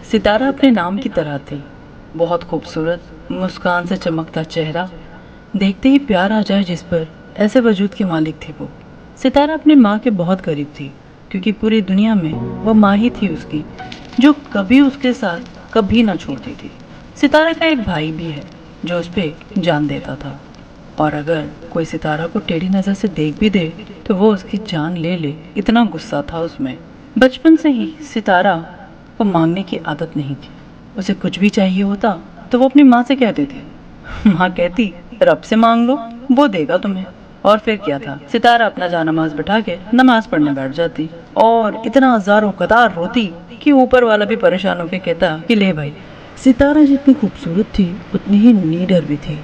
सितारा अपने नाम की तरह थी, बहुत खूबसूरत, मुस्कान से चमकता चेहरा, देखते ही प्यार आ जाए जिस पर, ऐसे वजूद की मालिक थी वो। सितारा अपनी माँ के बहुत करीब थी, क्योंकि पूरी दुनिया में वो माँ ही थी उसकी, जो कभी उसके साथ कभी ना छोड़ती थी। सितारा का एक भाई भी है, जो उस पर जान देता था, और अगर कोई सितारा को टेढ़ी नज़र से देख भी दे तो वो उसकी जान ले ले, इतना गुस्सा था उसमें। बचपन से ही सितारा को मांगने की आदत नहीं थी। उसे कुछ भी चाहिए होता तो वो अपनी माँ से कहती थी। माँ कहती रब से मांग लो, वो देगा तुम्हें। और फिर क्या था, सितारा अपना जानमाज बिठा के नमाज पढ़ने बैठ जाती और इतना हजारों कतार रोती कि ऊपर वाला भी परेशान होकर कहता कि ले भाई। सितारा जितनी खूबसूरत थी उतनी ही नीडर भी थी।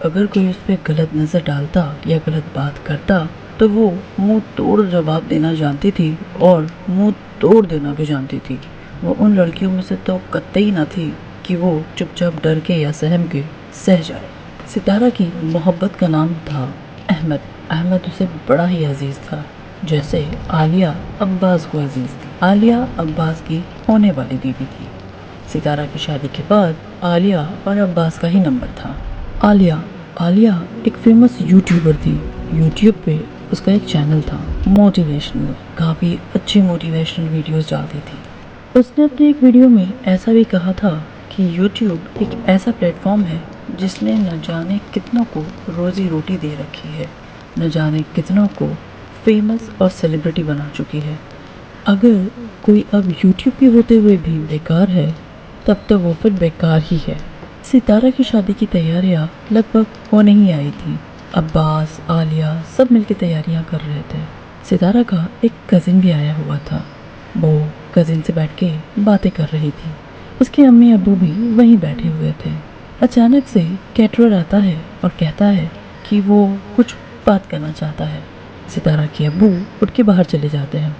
अगर कोई उस पर गलत नज़र डालता या गलत बात करता तो वो मुंह तोड़ जवाब देना जानती थी और मुंह तोड़ देना भी जानती थी। वो उन लड़कियों में से तो कतई ना थी कि वो चुपचाप डर के या सहम के सह जाए। सितारा की मोहब्बत का नाम था अहमद। अहमद उसे बड़ा ही अजीज था, जैसे आलिया अब्बास को अजीज थी। आलिया अब्बास की होने वाली बीवी थी। सितारा की शादी के बाद आलिया और अब्बास का ही नंबर था। आलिया एक फेमस यूट्यूबर थी। यूट्यूब पे उसका एक चैनल था, मोटिवेशनल, काफ़ी अच्छी मोटिवेशनल वीडियोस डालती थी। उसने अपने एक वीडियो में ऐसा भी कहा था कि यूट्यूब एक ऐसा प्लेटफॉर्म है जिसने न जाने कितनों को रोजी रोटी दे रखी है, न जाने कितनों को फेमस और सेलिब्रिटी बना चुकी है। अगर कोई अब यूट्यूब के होते हुए भी बेकार है, तब तो वो फिर बेकार ही है। सितारा की शादी की तैयारियां लगभग होने ही आई थी। अब्बास, आलिया सब मिलकर तैयारियां कर रहे थे। सितारा का एक कज़िन भी आया हुआ था। वो कज़िन से बैठ के बातें कर रही थी। उसके अम्मी अब्बू भी वहीं बैठे हुए थे। अचानक से कैटरर आता है और कहता है कि वो कुछ बात करना चाहता है। सितारा के अब्बू उठ के बाहर चले जाते हैं।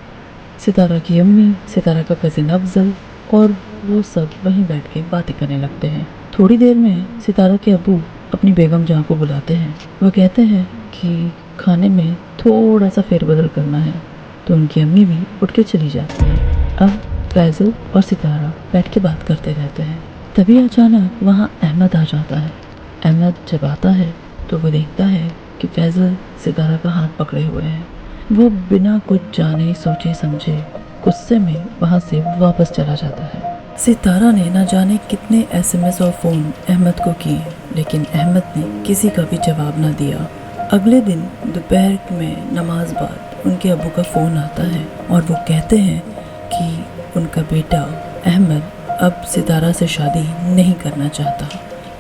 सितारा की अम्मी, सितारा का कज़िन अफजल और वो सब वहीं बैठ के बातें करने लगते हैं। थोड़ी देर में सितारा के अब्बू अपनी बेगम जहाँ को बुलाते हैं। वो कहते हैं कि खाने में थोड़ा सा फेरबदल करना है, तो उनकी अम्मी भी उठ के चली जाती है। अब फैजल और सितारा बैठ के बात करते रहते हैं। तभी अचानक वहाँ अहमद आ जाता है। अहमद जब आता है तो वो देखता है कि फैजल सितारा का हाथ पकड़े हुए हैं। वो बिना कुछ जाने सोचे समझे गुस्से में वहाँ से वापस चला जाता है। सितारा ने ना जाने कितने SMS और फ़ोन अहमद को किए, लेकिन अहमद ने किसी का भी जवाब ना दिया। अगले दिन दोपहर में नमाज बाद उनके अब्बू का फ़ोन आता है और वो कहते हैं कि उनका बेटा अहमद अब सितारा से शादी नहीं करना चाहता।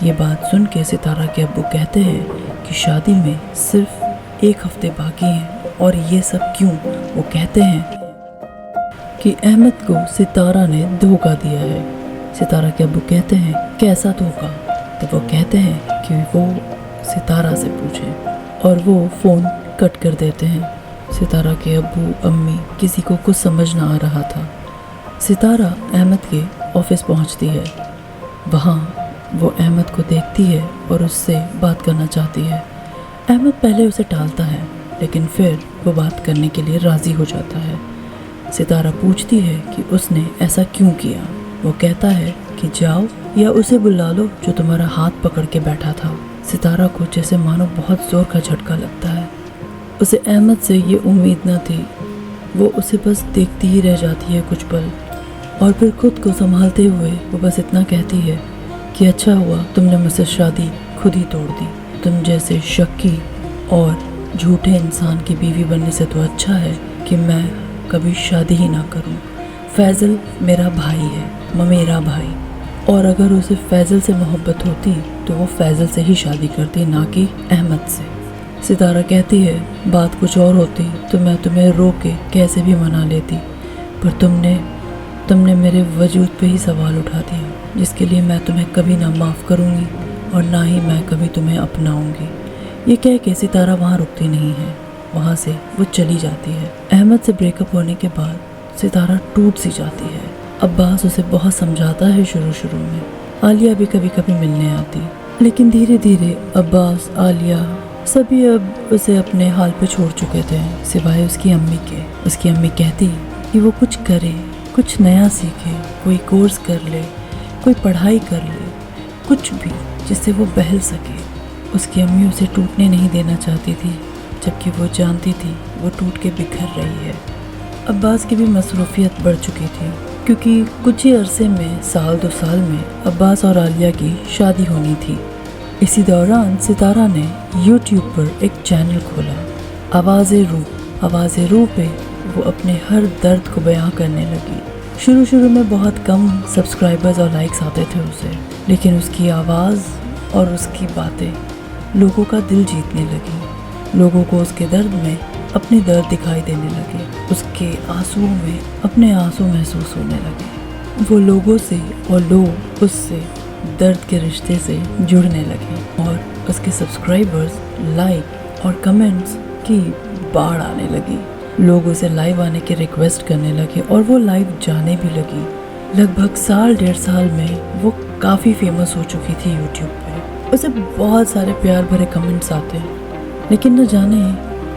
ये बात सुन के सितारा के अब्बू कहते हैं कि शादी में सिर्फ 1 हफ्ते बाकी हैं और ये सब क्यों। वो कहते हैं कि अहमद को सितारा ने धोखा दिया है। सितारा के अब्बू कहते हैं कैसा धोखा। तो वो कहते हैं कि वो सितारा से पूछें और वो फ़ोन कट कर देते हैं। सितारा के अब्बू अम्मी किसी को कुछ समझ ना आ रहा था। सितारा अहमद के ऑफिस पहुंचती है। वहाँ वो अहमद को देखती है और उससे बात करना चाहती है। अहमद पहले उसे टालता है, लेकिन फिर वो बात करने के लिए राज़ी हो जाता है। सितारा पूछती है कि उसने ऐसा क्यों किया। वो कहता है कि जाओ या उसे बुला लो जो तुम्हारा हाथ पकड़ के बैठा था। सितारा को जैसे मानो बहुत ज़ोर का झटका लगता है। उसे अहमद से ये उम्मीद न थी। वो उसे बस देखती ही रह जाती है कुछ पल, और फिर खुद को संभालते हुए वो बस इतना कहती है कि अच्छा हुआ तुमने मुझसे शादी खुद ही तोड़ दी। तुम जैसे शक्की और झूठे इंसान की बीवी बनने से तो अच्छा है कि मैं कभी शादी ही ना करूं। फैजल मेरा भाई है, मेरा भाई, और अगर उसे फैजल से मोहब्बत होती तो वो फैजल से ही शादी करती, ना कि अहमद से। सितारा कहती है बात कुछ और होती तो मैं तुम्हें रोक के कैसे भी मना लेती, पर तुमने मेरे वजूद पे ही सवाल उठा दिया, जिसके लिए मैं तुम्हें कभी ना माफ़ करूँगी और ना ही मैं कभी तुम्हें अपनाऊँगी। ये कह के सितारा वहाँ रुकती नहीं है। वहाँ से वो चली जाती है। अहमद से ब्रेकअप होने के बाद सितारा टूट सी जाती है। अब्बास उसे बहुत समझाता है शुरू में। आलिया भी कभी कभी मिलने आती, लेकिन धीरे धीरे अब्बास, आलिया सभी अब उसे अपने हाल पे छोड़ चुके थे, सिवाय उसकी अम्मी के। उसकी अम्मी कहती कि वो कुछ करे, कुछ नया सीखे, कोई कोर्स कर ले, कोई पढ़ाई कर ले, कुछ भी जिससे वो बहल सके। उसकी अम्मी उसे टूटने नहीं देना चाहती थी, जबकि वो जानती थी वो टूट के बिखर रही है। अब्बास की भी मसरूफियत बढ़ चुकी थी, क्योंकि कुछ ही अरसे में, साल 2 साल में अब्बास और आलिया की शादी होनी थी। इसी दौरान सितारा ने YouTube पर एक चैनल खोला, आवाज़े रूह पे वो अपने हर दर्द को बयां करने लगी। शुरू में बहुत कम सब्सक्राइबर्स और लाइक्स आते थे उसे, लेकिन उसकी आवाज़ और उसकी बातें लोगों का दिल जीतने लगी। लोगों को उसके दर्द में अपने दर्द दिखाई देने लगे, उसके आंसुओं में अपने आंसू महसूस होने लगे। वो लोगों से और लोग उससे दर्द के रिश्ते से जुड़ने लगे और उसके सब्सक्राइबर्स, लाइक और कमेंट्स की बाढ़ आने लगी। लोग उसे लाइव आने की रिक्वेस्ट करने लगे और वो लाइव जाने भी लगी। लगभग 1.5 साल में वो काफ़ी फेमस हो चुकी थी YouTube पे। उसे बहुत सारे प्यार भरे कमेंट्स आते, लेकिन न जाने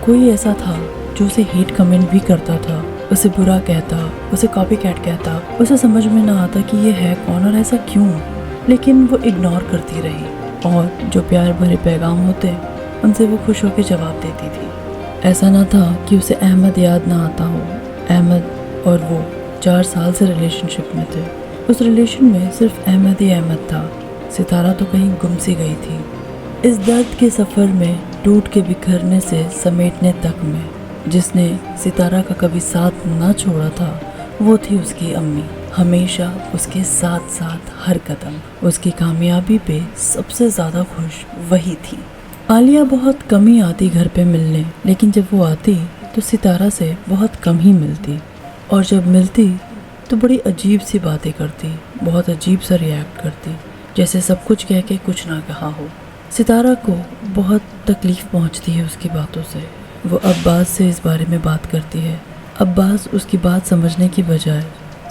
कोई ऐसा था जो उसे हेट कमेंट भी करता था, उसे बुरा कहता, उसे कॉपी कैट कहता। उसे समझ में ना आता कि ये है कौन और ऐसा क्यों, लेकिन वो इग्नोर करती रही और जो प्यार भरे पैगाम होते उनसे वो खुश होकर जवाब देती थी। ऐसा ना था कि उसे अहमद याद ना आता हो। अहमद और वो 4 साल से रिलेशनशिप में थे। उस रिलेशन में सिर्फ अहमद ही अहमद था। सितारा तो कहीं गुम सी गई थी। इस दर्द के सफ़र में, टूट के बिखरने से समेटने तक में, जिसने सितारा का कभी साथ ना छोड़ा था, वो थी उसकी अम्मी। हमेशा उसके साथ साथ हर कदम। उसकी कामयाबी पे सबसे ज़्यादा खुश वही थी। आलिया बहुत कम ही आती घर पे मिलने, लेकिन जब वो आती तो सितारा से बहुत कम ही मिलती, और जब मिलती तो बड़ी अजीब सी बातें करती, बहुत अजीब सा रिएक्ट करती, जैसे सब कुछ कह के कुछ ना कहा हो। सितारा को बहुत तकलीफ़ पहुंचती है उसकी बातों से। वो अब्बास से इस बारे में बात करती है। अब्बास उसकी बात समझने की बजाय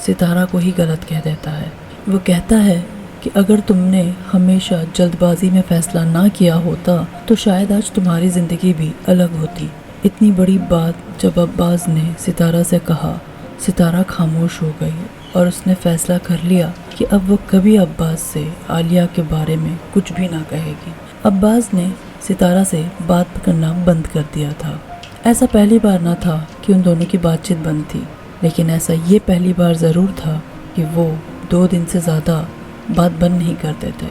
सितारा को ही गलत कह देता है। वो कहता है कि अगर तुमने हमेशा जल्दबाजी में फ़ैसला ना किया होता तो शायद आज तुम्हारी ज़िंदगी भी अलग होती। इतनी बड़ी बात जब अब्बास ने सितारा से कहा, सितारा खामोश हो गई और उसने फ़ैसला कर लिया कि अब वो कभी अब्बास से आलिया के बारे में कुछ भी ना कहेगी। अब्बास ने सितारा से बात करना बंद कर दिया था। ऐसा पहली बार ना था कि उन दोनों की बातचीत बंद थी, लेकिन ऐसा ये पहली बार ज़रूर था कि वो 2 दिन से ज़्यादा बात बंद नहीं करते थे।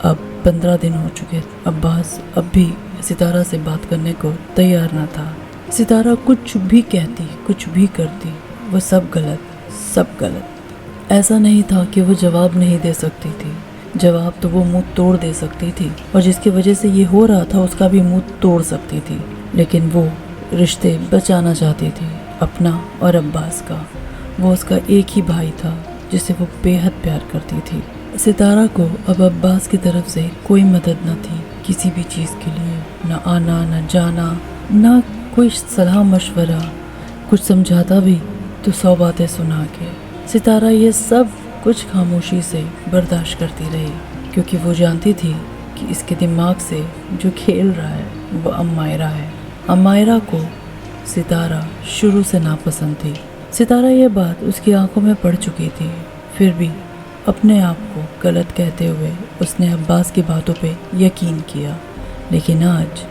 अब 15 दिन हो चुके। अब्बास अब भी सितारा से बात करने को तैयार न था। सितारा कुछ भी कहती, कुछ भी करती, वो सब गलत। ऐसा नहीं था कि वो जवाब नहीं दे सकती थी। जवाब तो वो मुंह तोड़ दे सकती थी, और जिसकी वजह से ये हो रहा था उसका भी मुंह तोड़ सकती थी, लेकिन वो रिश्ते बचाना चाहती थी, अपना और अब्बास का। वो उसका एक ही भाई था जिसे वो बेहद प्यार करती थी। सितारा को अब अब्बास की तरफ से कोई मदद न थी किसी भी चीज़ के लिए, न आना न जाना, न कोई सलाह मशवरा। कुछ समझाता भी तो 100 बातें सुना के। सितारा ये सब कुछ खामोशी से बर्दाश्त करती रही, क्योंकि वो जानती थी कि इसके दिमाग से जो खेल रहा है वो अम्मायरा है। अम्मायरा को सितारा शुरू से नापसंद थी। सितारा ये बात उसकी आंखों में पड़ चुकी थी, फिर भी अपने आप को गलत कहते हुए उसने अब्बास की बातों पे यकीन किया। लेकिन आज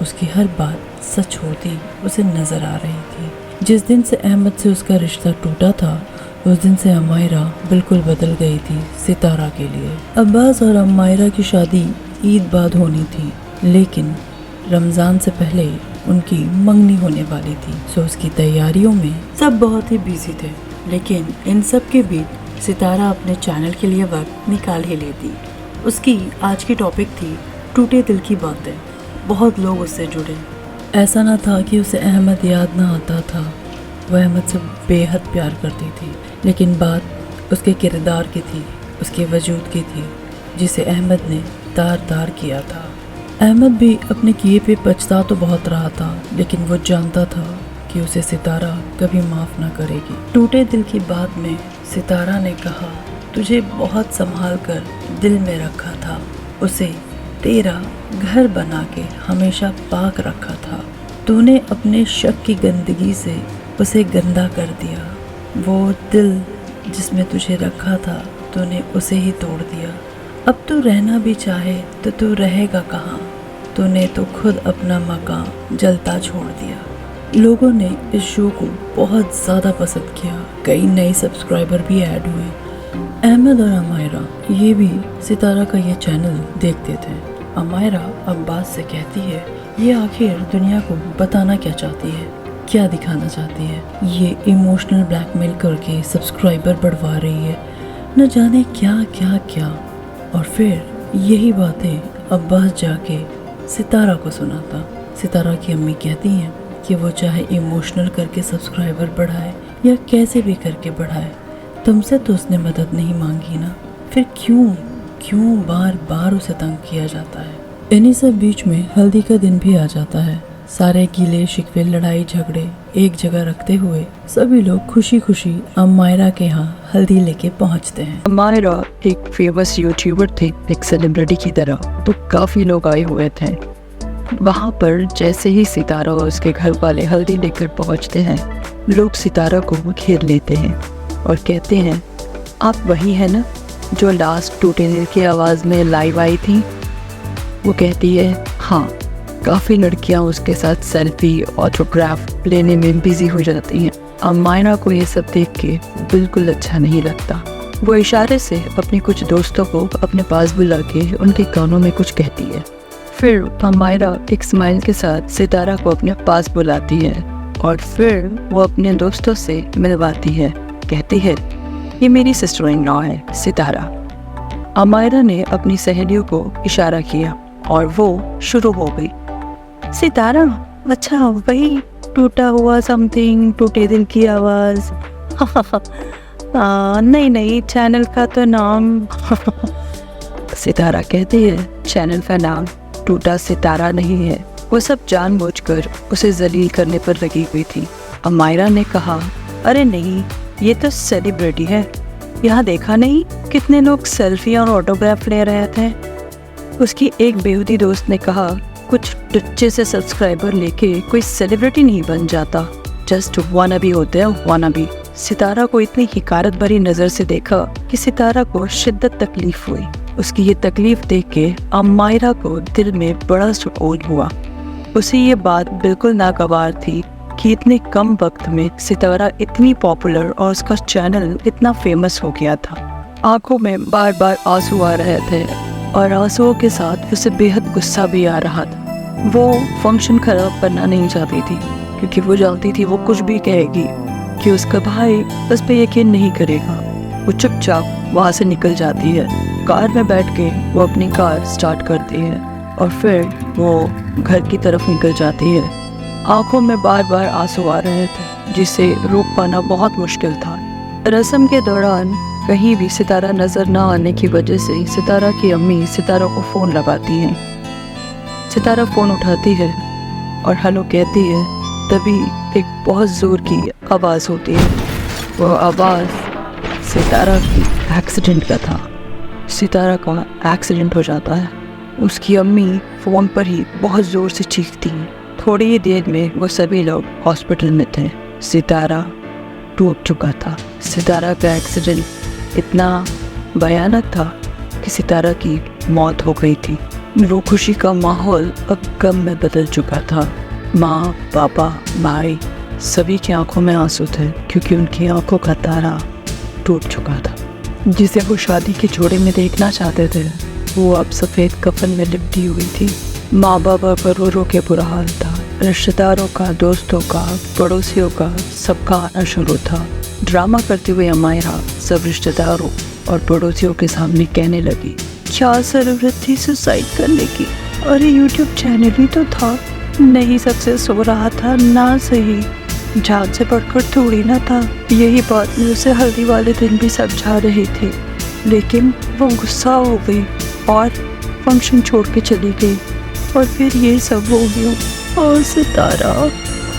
उसकी हर बात सच होती उसे नज़र आ रही थी। जिस दिन से अहमद से उसका रिश्ता टूटा था, उस दिन से अम्मायरा बिल्कुल बदल गई थी सितारा के लिए। अब्बास और अम्मायरा की शादी ईद बाद होनी थी, लेकिन रमज़ान से पहले उनकी मंगनी होने वाली थी। सो उसकी तैयारियों में सब बहुत ही बिजी थे, लेकिन इन सब के बीच सितारा अपने चैनल के लिए वक्त निकाल ही लेती। उसकी आज की टॉपिक थी टूटे दिल की बातें। बहुत लोग उससे जुड़े। ऐसा ना था कि उसे अहमद याद ना आता था, वह अहमद से बेहद प्यार करती थी, लेकिन बात उसके किरदार की थी, उसके वजूद की थी, जिसे अहमद ने तार किया था। अहमद भी अपने किए पे पछता तो बहुत रहा था, लेकिन वो जानता था कि उसे सितारा कभी माफ़ ना करेगी। टूटे दिल की बात में सितारा ने कहा, तुझे बहुत संभाल कर दिल में रखा था, उसे तेरा घर बना के हमेशा पाक रखा था। तूने अपने शक की गंदगी से उसे गंदा कर दिया। वो दिल जिस में तुझे रखा था तूने उसे ही तोड़ दिया। अब तू रहना भी चाहे तो तू रहेगा कहाँ, तूने तो खुद अपना मकान जलता छोड़ दिया। लोगों ने इस शो को बहुत ज़्यादा पसंद किया, कई नए सब्सक्राइबर भी ऐड हुए। अहमद और अमायरा ये भी सितारा का ये चैनल देखते थे। अमायरा अब्बास से कहती है ये आखिर दुनिया को बताना क्या चाहती है, क्या दिखाना चाहती है। ये इमोशनल ब्लैकमेल करके सब्सक्राइबर बढ़वा रही है, न जाने क्या क्या क्या। और फिर यही बातें अब्बास जाके सितारा को सुनाता। सितारा की अम्मी कहती हैं कि वो चाहे इमोशनल करके सब्सक्राइबर बढ़ाए या कैसे भी करके बढ़ाए, तुमसे तो उसने मदद नहीं मांगी ना, फिर क्यों बार बार उसे तंग किया जाता है। इन्हीं सब बीच में हल्दी का दिन भी आ जाता है। सारे गिले शिकवे लड़ाई झगड़े एक जगह रखते हुए सभी लोग खुशी खुशी अमायरा के यहाँ हल्दी लेके पहुँचते हैं। अमायरा एक फेमस यूट्यूबर थे, एक सेलिब्रिटी की तरह, तो काफ़ी लोग आए हुए थे। वहाँ पर जैसे ही सितारा और उसके घर वाले हल्दी लेकर पहुँचते हैं, लोग सितारा को घेर लेते हैं और कहते हैं आप वही है ना जो लास्ट टूटे दिल की आवाज़ में लाइव आई थी। वो कहती है हाँ। काफ़ी लड़कियां उसके साथ सेल्फी ऑटोग्राफ लेने में बिजी हो जाती हैं। अमायरा को ये सब देख के बिल्कुल अच्छा नहीं लगता। वो इशारे से अपने कुछ दोस्तों को अपने पास बुला के उनके कानों में कुछ कहती है। फिर अमायरा एक स्माइल के साथ सितारा को अपने पास बुलाती है और फिर वो अपने दोस्तों से मिलवाती है। कहती है ये मेरी सिस्टर इन लॉ है सितारा। अमायरा ने अपनी सहेलियों को इशारा किया और वो शुरू हो गई। सितारा अच्छा वही टूटा हुआ समथिंग, टूटे दिल की आवाज़। नहीं चैनल का तो नाम सितारा कहती है चैनल का नाम टूटा सितारा नहीं है। वो सब जानबूझकर उसे जलील करने पर लगी हुई थी। अमायरा ने कहा अरे नहीं ये तो सेलिब्रिटी है, यहाँ देखा नहीं कितने लोग सेल्फी और ऑटोग्राफ ले रहे थे। उसकी एक बेहूदी दोस्त ने कहा कुछ टुच्चे से सब्सक्राइबर लेके कोई सेलिब्रिटी नहीं बन जाता, जस्ट वानाबी होते हैं वानाबी। सितारा को इतनी हिकारत भरी नज़र से देखा कि सितारा को शिद्दत तकलीफ हुई। उसकी ये तकलीफ देख के अमायरा को दिल में बड़ा सुकून हुआ। उसे ये बात बिल्कुल नागवार थी कि इतने कम वक्त में सितारा इतनी पॉपुलर और उसका चैनल इतना फेमस हो गया था। आंखों में बार बार आंसू आ रहे थे और आंसुओं के साथ उसे बेहद गुस्सा भी आ रहा था। वो फंक्शन खराब करना नहीं चाहती थी क्योंकि वो जानती थी वो कुछ भी कहेगी कि उसका भाई उस पर यकीन नहीं करेगा। वो चुपचाप वहाँ से निकल जाती है। कार में बैठ के वो अपनी कार स्टार्ट करती है और फिर वो घर की तरफ निकल जाती है। आंखों में बार बार आंसू आ रहे थे जिसे रोक पाना बहुत मुश्किल था। रस्म के दौरान कहीं भी सितारा नज़र ना आने की वजह से सितारा की अम्मी सितारा को फ़ोन लगाती हैं। सितारा फ़ोन उठाती है और हेलो कहती है, तभी एक बहुत ज़ोर की आवाज़ होती है। वो आवाज़ सितारा की एक्सीडेंट का था। सितारा का एक्सीडेंट हो जाता है। उसकी अम्मी फ़ोन पर ही बहुत ज़ोर से चीखती हैं। थोड़ी ही देर में वो सभी लोग हॉस्पिटल में थे। सितारा टूट चुका था। सितारा का एक्सीडेंट इतना भयानक था कि सितारा की मौत हो गई थी। रो खुशी का माहौल अब गम में बदल चुका था। माँ, पापा, भाई सभी की आंखों में आंसू थे क्योंकि उनकी आंखों का तारा टूट चुका था। जिसे वो शादी के जोड़े में देखना चाहते थे वो अब सफ़ेद कफन में लिपटी हुई थी। माँ बाबा का रो रो के बुरा हाल था। रिश्तेदारों का, दोस्तों का, पड़ोसियों का सबका आना शुरू था। ड्रामा करते हुए अमायरा सब रिश्तेदारों और पड़ोसियों के सामने कहने लगी, क्या ज़रूरत थी सुसाइड करने की? अरे यूट्यूब चैनल ही तो था, नहीं सक्सेस हो रहा था ना सही, जान से बढ़कर थोड़ी ना था। यही बात मैं उसे हल्दी वाले दिन भी समझा रही थी, लेकिन वो गुस्सा हो गई और फंक्शन छोड़ के चली गई और फिर ये सब हो गया। और सितारा,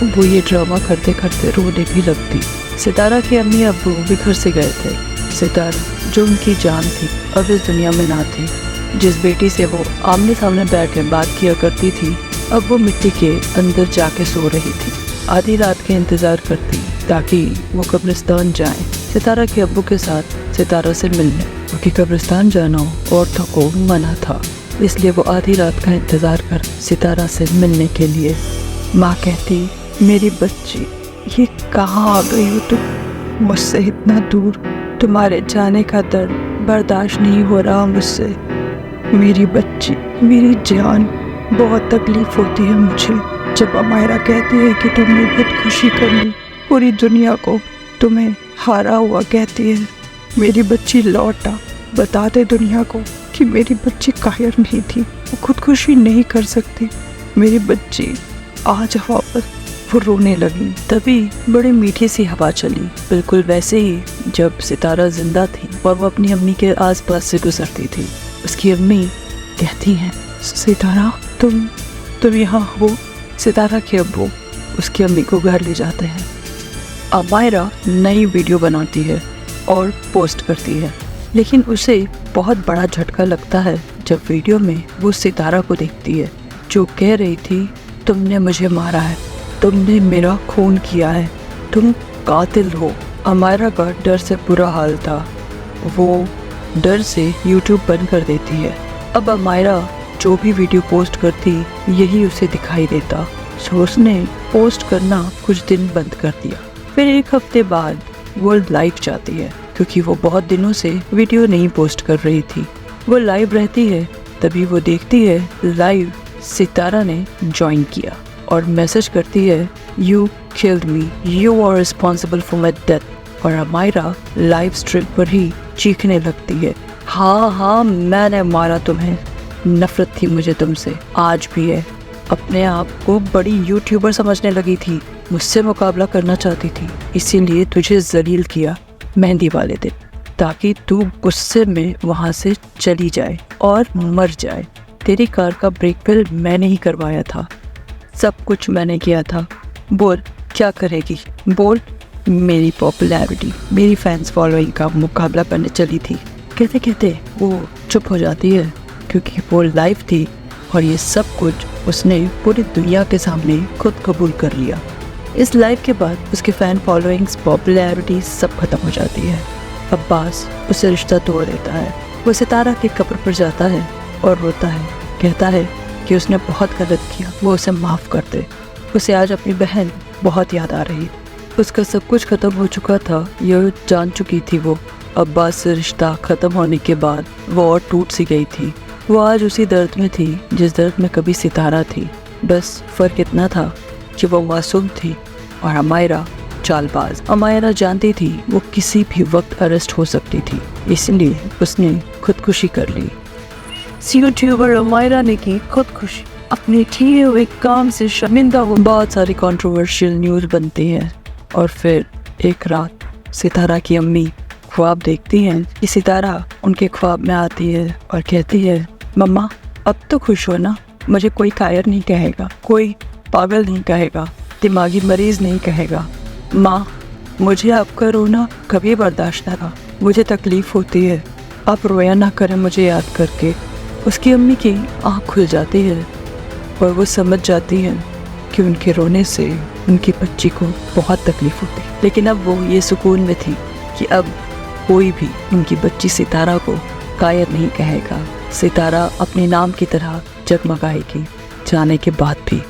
वो ये ड्रामा करते करते रोने भी लगती। सितारा के अम्मी अब्बू भी घर से गए थे। सितारा जो उनकी जान थी अब इस दुनिया में ना थी। जिस बेटी से वो आमने सामने बैठ कर बात किया करती थी अब वो मिट्टी के अंदर जाके सो रही थी। आधी रात के इंतज़ार करती ताकि वो कब्रिस्तान जाए। सितारा के अब्बू के साथ सितारा से मिलने, क्योंकि कब्रिस्तान जाना औरतों को मना था, इसलिए वो आधी रात का इंतज़ार कर सितारा से मिलने के लिए। माँ कहती, मेरी बच्ची, ये कहाँ आ गई हो तुम, मुझसे इतना दूर, तुम्हारे जाने का दर्द बर्दाश्त नहीं हो रहा मुझसे। मेरी बच्ची, मेरी जान, बहुत तकलीफ होती है मुझे जब अमायरा कहती है कि तुमने खुदकुशी कर ली, पूरी दुनिया को तुम्हें हारा हुआ कहती है। मेरी बच्ची लौटा, बता दे दुनिया को कि मेरी बच्ची कायर नहीं थी, वो खुदकुशी नहीं कर सकती। मेरी बच्ची आ जा वापस। वो रोने लगी। तभी बड़ी मीठी सी हवा चली, बिल्कुल वैसे ही जब सितारा जिंदा थी और वो अपनी अम्मी के आसपास से गुजरती थी। उसकी अम्मी कहती हैं, सितारा तुम यहाँ हो। सितारा के अब्बू उसकी अम्मी को घर ले जाते हैं। अमायरा नई वीडियो बनाती है और पोस्ट करती है, लेकिन उसे बहुत बड़ा झटका लगता है जब वीडियो में वो सितारा को देखती है जो कह रही थी, तुमने मुझे मारा है, तुमने मेरा खून किया है, तुम कातिल हो। अमायरा का डर से बुरा हाल था, वो डर से YouTube बंद कर देती है। अब अमायरा जो भी वीडियो पोस्ट करती यही उसे दिखाई देता, सो उसने पोस्ट करना कुछ दिन बंद कर दिया। फिर एक हफ्ते बाद वो लाइव जाती है, क्योंकि वो बहुत दिनों से वीडियो नहीं पोस्ट कर रही थी। वो लाइव रहती है, तभी वो देखती है लाइव सितारा ने ज्वाइन किया और मैसेज करती है, you killed me, you are responsible for my death. और अमायरा लाइव स्ट्रीम पर ही चीखने लगती है, हाँ मैंने मारा तुम्हें, नफरत थी मुझे तुमसे, आज भी है। अपने आप को बड़ी यूट्यूबर समझने लगी थी, मुझसे मुकाबला करना चाहती थी, इसीलिए तुझे जलील किया मेहंदी वाले दिन, ताकि तू गुस्से में वहाँ से चली जाए और मर जाए। तेरी कार का ब्रेक फेल मैंने ही करवाया था, सब कुछ मैंने किया था, बोल क्या करेगी, बोल। मेरी पॉपुलैरिटी, मेरी फैंस फॉलोइंग का मुकाबला करने चली थी। कहते कहते वो चुप हो जाती है, क्योंकि वो लाइव थी और ये सब कुछ उसने पूरी दुनिया के सामने खुद कबूल कर लिया। इस लाइव के बाद उसके फ़ैन फॉलोइंग्स, पॉपुलैरिटी सब खत्म हो जाती है। अब्बास उसे रिश्ता तोड़ देता है। वो सितारा की कब्र पर जाता है और रोता है, कहता है कि उसने बहुत गलत किया, वो उसे माफ़ कर दे। उसे आज अपनी बहन बहुत याद आ रही। उसका सब कुछ ख़त्म हो चुका था, ये जान चुकी थी वो। अब्बास से रिश्ता ख़त्म होने के बाद वो और टूट सी गई थी। वो आज उसी दर्द में थी जिस दर्द में कभी सितारा थी, बस फ़र्क इतना था कि वो मासूम थी और अमायरा चालबाज। अमायरा जानती थी वो किसी भी वक्त अरेस्ट हो सकती थी, इसलिए उसने खुदकुशी कर ली। यूट्यूबर अमायरा ने की खुदकुशी, अपने किए हुए काम से शर्मिंदा हो। बहुत सारी कंट्रोवर्शियल न्यूज़ बनती हैं और फिर एक रात सितारा की अम्मी ख्वाब देखती हैं कि सितारा उनके ख्वाब में आती है और कहती है, मम्मा अब तो खुश हो ना, मुझे कोई कायर नहीं कहेगा, कोई पागल नहीं कहेगा, दिमागी मरीज नहीं कहेगा। माँ, मुझे आपका रोना कभी बर्दाश्त ना था, मुझे तकलीफ़ होती है, आप रोया ना करें मुझे याद करके। उसकी अम्मी की आँख खुल जाती है और वो समझ जाती है कि उनके रोने से उनकी बच्ची को बहुत तकलीफ़ होती, लेकिन अब वो ये सुकून में थी कि अब कोई भी उनकी बच्ची सितारा को कायर नहीं कहेगा। सितारा अपने नाम की तरह जगमगाएगी जाने के बाद भी।